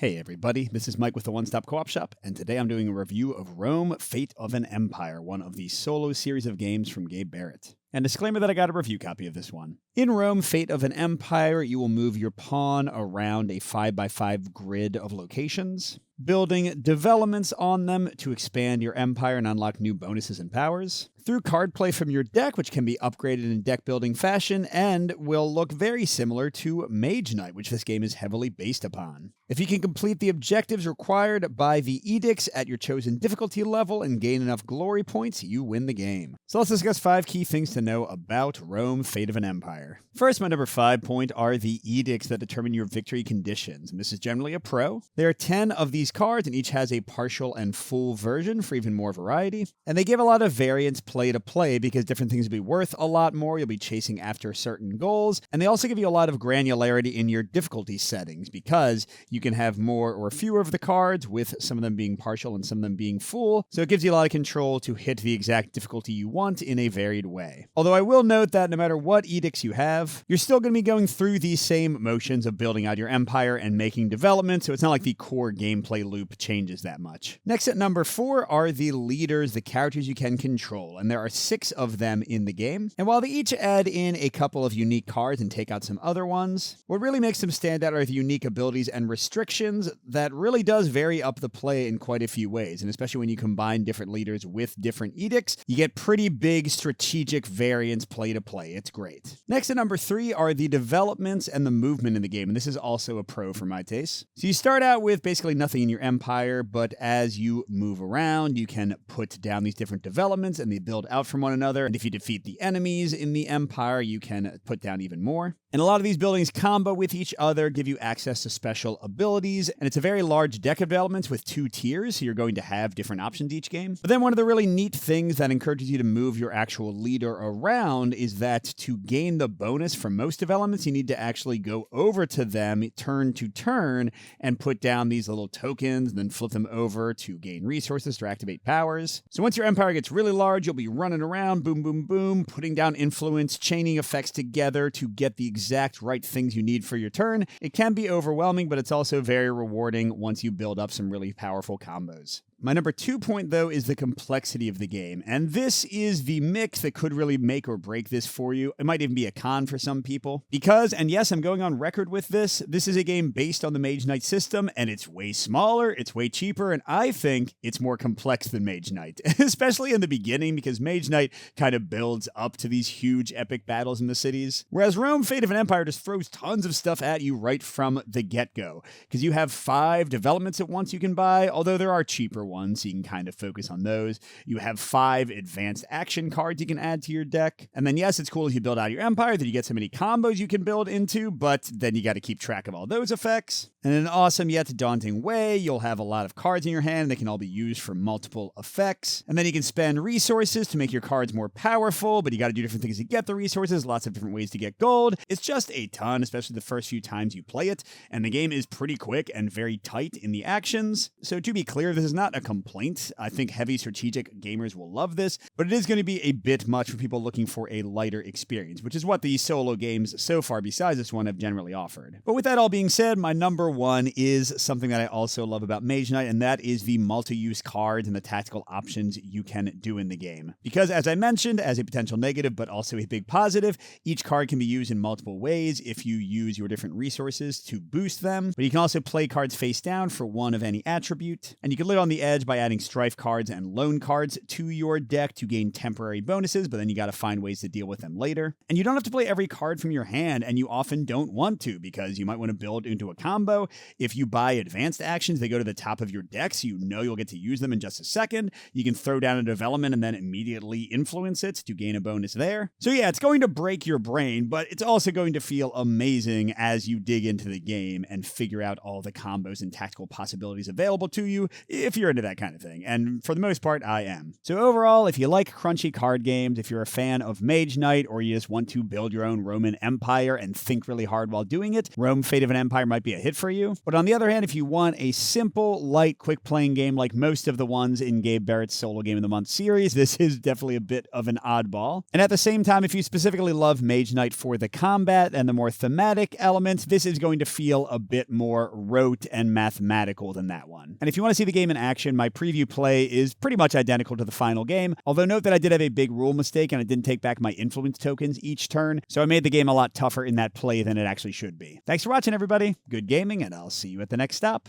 Hey everybody, this is Mike with the One Stop Co-op Shop, and today I'm doing a review of Rome, Fate of an Empire, one of the solo series of games from Gabe Barrett. And disclaimer that I got a review copy of this one. In Rome, Fate of an Empire, you will move your pawn around a 5x5 grid of locations, building developments on them to expand your empire and unlock new bonuses and powers, through card play from your deck, which can be upgraded in deck building fashion and will look very similar to Mage Knight, which this game is heavily based upon. If you can complete the objectives required by the Edicts at your chosen difficulty level and gain enough glory points, you win the game. So let's discuss 5 key things to know about Rome, Fate of an Empire. First, my number 5 point are the Edicts that determine your victory conditions, and this is generally a pro. There are 10 of these cards, and each has a partial and full version for even more variety, and they give a lot of variance play to play because different things will be worth a lot more, you'll be chasing after certain goals, and they also give you a lot of granularity in your difficulty settings because you can have more or fewer of the cards, with some of them being partial and some of them being full, so it gives you a lot of control to hit the exact difficulty you want in a varied way. Although I will note that no matter what edicts you have, you're still going to be going through these same motions of building out your empire and making development, so it's not like the core gameplay loop changes that much. Next at number 4 are the leaders, the characters you can control, and there are 6 of them in the game. And while they each add in a couple of unique cards and take out some other ones, what really makes them stand out are the unique abilities and restrictions that really does vary up the play in quite a few ways. And especially when you combine different leaders with different edicts, you get pretty big strategic variance play to play. It's great. Next at number 3 are the developments and the movement in the game. And this is also a pro for my taste. So you start out with basically nothing in your empire, but as you move around, you can put down these different developments and they build out from one another. And if you defeat the enemies in the empire, you can put down even more. And a lot of these buildings combo with each other, give you access to special abilities, and it's a very large deck of developments with 2 tiers, so you're going to have different options each game. But then one of the really neat things that encourages you to move your actual leader around is that to gain the bonus from most developments, you need to actually go over to them turn to turn and put down these little tokens and then flip them over to gain resources to activate powers. So once your empire gets really large, you'll be running around, boom, boom, boom, putting down influence, chaining effects together to get the exact right things you need for your turn. It can be overwhelming, but it's also very rewarding once you build up some really powerful combos. My number 2 point, though, is the complexity of the game, and this is the mix that could really make or break this for you. It might even be a con for some people, because, and yes, I'm going on record with this is a game based on the Mage Knight system, and it's way smaller, it's way cheaper, and I think it's more complex than Mage Knight, especially in the beginning, because Mage Knight kind of builds up to these huge epic battles in the cities, whereas Rome, Fate of an Empire just throws tons of stuff at you right from the get-go, because you have 5 developments at once you can buy, although there are cheaper ones, so you can kind of focus on those. You have 5 advanced action cards you can add to your deck. And then yes, it's cool if you build out your empire that you get so many combos you can build into, but then you got to keep track of all those effects. And in an awesome yet daunting way, you'll have a lot of cards in your hand. They can all be used for multiple effects. And then you can spend resources to make your cards more powerful, but you got to do different things to get the resources, lots of different ways to get gold. It's just a ton, especially the first few times you play it. And the game is pretty quick and very tight in the actions. So to be clear, this is not a complaint. I think heavy strategic gamers will love this, but it is going to be a bit much for people looking for a lighter experience, which is what these solo games so far besides this one have generally offered. But with that all being said, my number 1 is something that I also love about Mage Knight, and that is the multi-use cards and the tactical options you can do in the game. Because as I mentioned, as a potential negative, but also a big positive, each card can be used in multiple ways if you use your different resources to boost them, but you can also play cards face down for one of any attribute, and you can live on the edge by adding strife cards and loan cards to your deck to gain temporary bonuses, but then you got to find ways to deal with them later. And you don't have to play every card from your hand, and you often don't want to, because you might want to build into a combo. If you buy advanced actions, they go to the top of your deck, so you know you'll get to use them in just a second. You can throw down a development and then immediately influence it to gain a bonus there. So yeah, it's going to break your brain, but it's also going to feel amazing as you dig into the game and figure out all the combos and tactical possibilities available to you if you're into that kind of thing, and for the most part, I am. So overall, if you like crunchy card games, if you're a fan of Mage Knight, or you just want to build your own Roman Empire and think really hard while doing it, Rome Fate of an Empire might be a hit for you. But on the other hand, if you want a simple, light, quick-playing game like most of the ones in Gabe Barrett's Solo Game of the Month series, this is definitely a bit of an oddball. And at the same time, if you specifically love Mage Knight for the combat and the more thematic elements, this is going to feel a bit more rote and mathematical than that one. And if you want to see the game in action, my preview play is pretty much identical to the final game, although note that I did have a big rule mistake and I didn't take back my influence tokens each turn, so I made the game a lot tougher in that play than it actually should be. Thanks for watching, everybody. Good gaming, and I'll see you at the next stop.